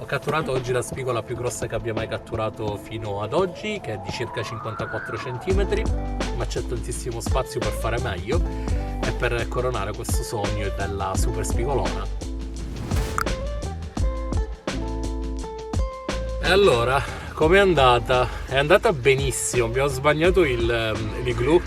catturato oggi la spigola più grossa che abbia mai catturato fino ad oggi, che è di circa 54 cm, ma c'è tantissimo spazio per fare meglio e per coronare questo sogno della super spigolona. E allora, com'è andata? È andata benissimo, abbiamo sbagliato l'igloo,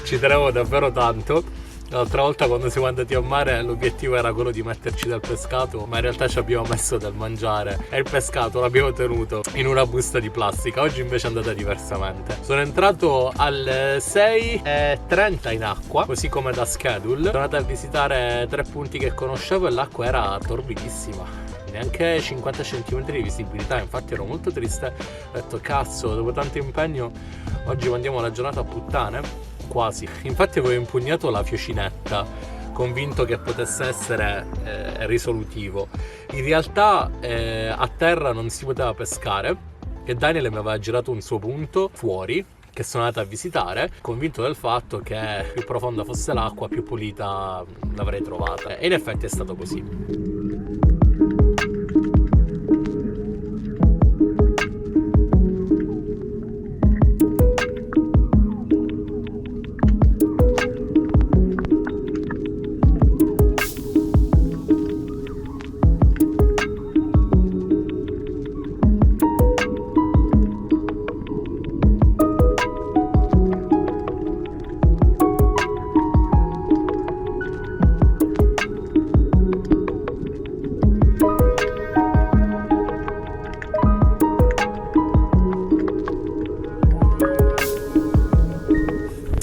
ci tenevo davvero tanto. L'altra volta quando siamo andati a mare l'obiettivo era quello di metterci del pescato, ma in realtà ci abbiamo messo del mangiare e il pescato l'abbiamo tenuto in una busta di plastica. Oggi invece è andata diversamente. Sono entrato alle 6:30 in acqua, così come da schedule. Sono andato a visitare 3 punti che conoscevo e l'acqua era torbidissima, neanche 50 cm di visibilità. Infatti ero molto triste, ho detto cazzo, dopo tanto impegno oggi mandiamo la giornata a puttane. Quasi. Infatti avevo impugnato la fiocinetta, convinto che potesse essere risolutivo. In realtà a terra non si poteva pescare e Daniel mi aveva girato un suo punto fuori, che sono andato a visitare, convinto del fatto che più profonda fosse l'acqua, più pulita l'avrei trovata. E in effetti è stato così.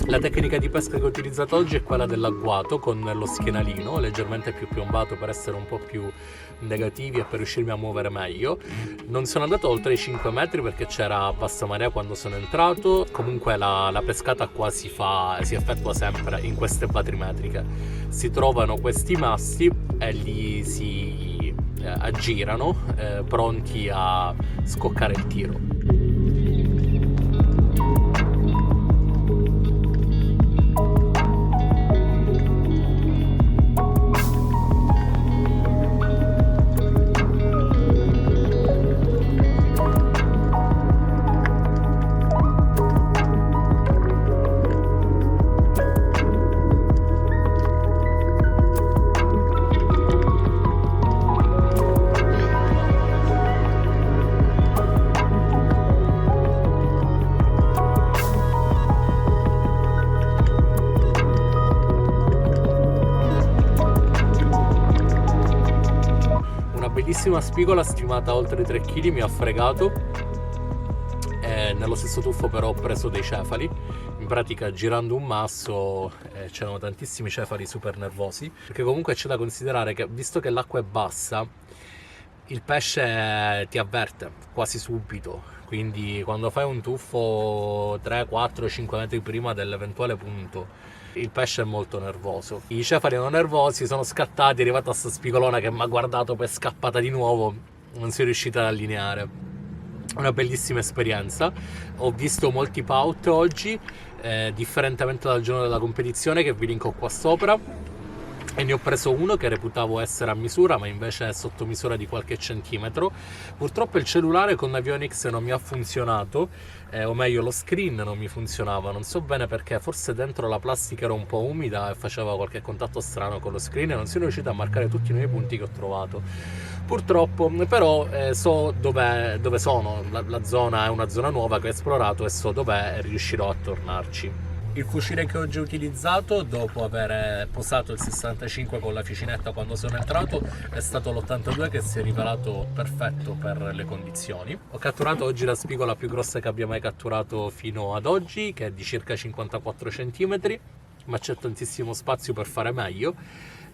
La tecnica di pesca che ho utilizzato oggi è quella dell'agguato con lo schienalino, leggermente più piombato per essere un po' più negativi e per riuscirmi a muovere meglio. Non sono andato oltre i 5 metri perché c'era bassa marea quando sono entrato. Comunque la pescata qua si effettua sempre in queste batrimetriche. Si trovano questi massi e li si aggirano pronti a scoccare il tiro. Bellissima spigola stimata oltre 3 kg mi ha fregato e nello stesso tuffo però ho preso dei cefali. In pratica girando un masso c'erano tantissimi cefali super nervosi, perché comunque c'è da considerare che visto che l'acqua è bassa il pesce ti avverte quasi subito, quindi quando fai un tuffo 3, 4, 5 metri prima dell'eventuale punto il pesce è molto nervoso. I cefali erano nervosi, sono scattati, è arrivata sta spigolona che mi ha guardato, poi è scappata di nuovo, non si è riuscita ad allineare. Una bellissima esperienza. Ho visto molti pout oggi, differentemente dal giorno della competizione che vi linko qua sopra, e ne ho preso uno che reputavo essere a misura ma invece è sotto misura di qualche centimetro. Purtroppo il cellulare con Navionics non mi ha funzionato, o meglio lo screen non mi funzionava, non so bene perché, forse dentro la plastica era un po' umida e faceva qualche contatto strano con lo screen e non sono riuscito a marcare tutti i nuovi punti che ho trovato purtroppo. Però so dove sono, la zona è una zona nuova che ho esplorato e so dov'è e riuscirò a tornarci. Il fucile che oggi ho utilizzato dopo aver posato il 65 con la fiocinetta quando sono entrato è stato l'82, che si è rivelato perfetto per le condizioni. Ho catturato oggi la spigola più grossa che abbia mai catturato fino ad oggi, che è di circa 54 cm, ma c'è tantissimo spazio per fare meglio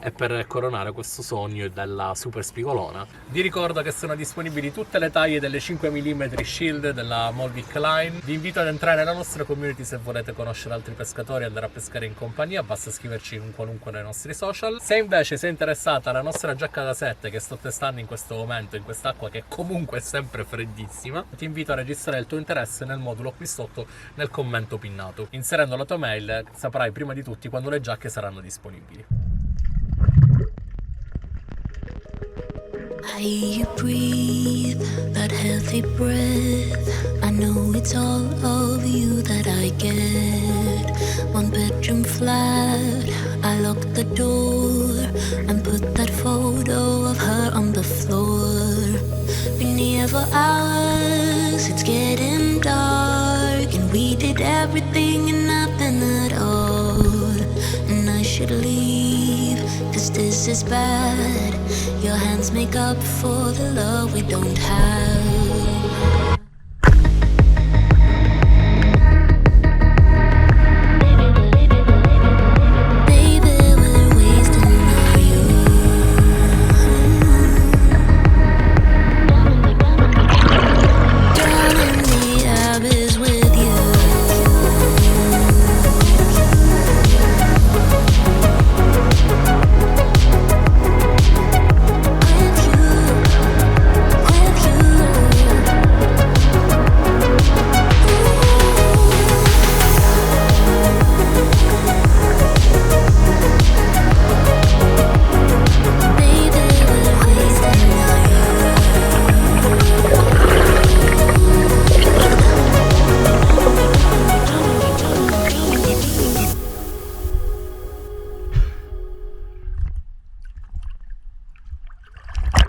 e per coronare questo sogno della super spigolona. Vi ricordo che sono disponibili tutte le taglie delle 5 mm Shield della Molvik Line. Vi invito ad entrare nella nostra community se volete conoscere altri pescatori e andare a pescare in compagnia, basta scriverci in qualunque dei nostri social. Se invece sei interessata alla nostra giacca da 7 che sto testando in questo momento in quest'acqua che comunque è sempre freddissima, ti invito a registrare il tuo interesse nel modulo qui sotto nel commento pinnato. Inserendo la tua mail saprai prima di tutti quando le giacche saranno disponibili. I hear you breathe that heavy breath. I know it's all of you that I get. One bedroom flat, I lock the door and put that photo of her on the floor. Been here for hours, it's getting dark, and we did everything and nothing at all. And I should leave, 'cause this is bad. Your hands make up for the love we don't have.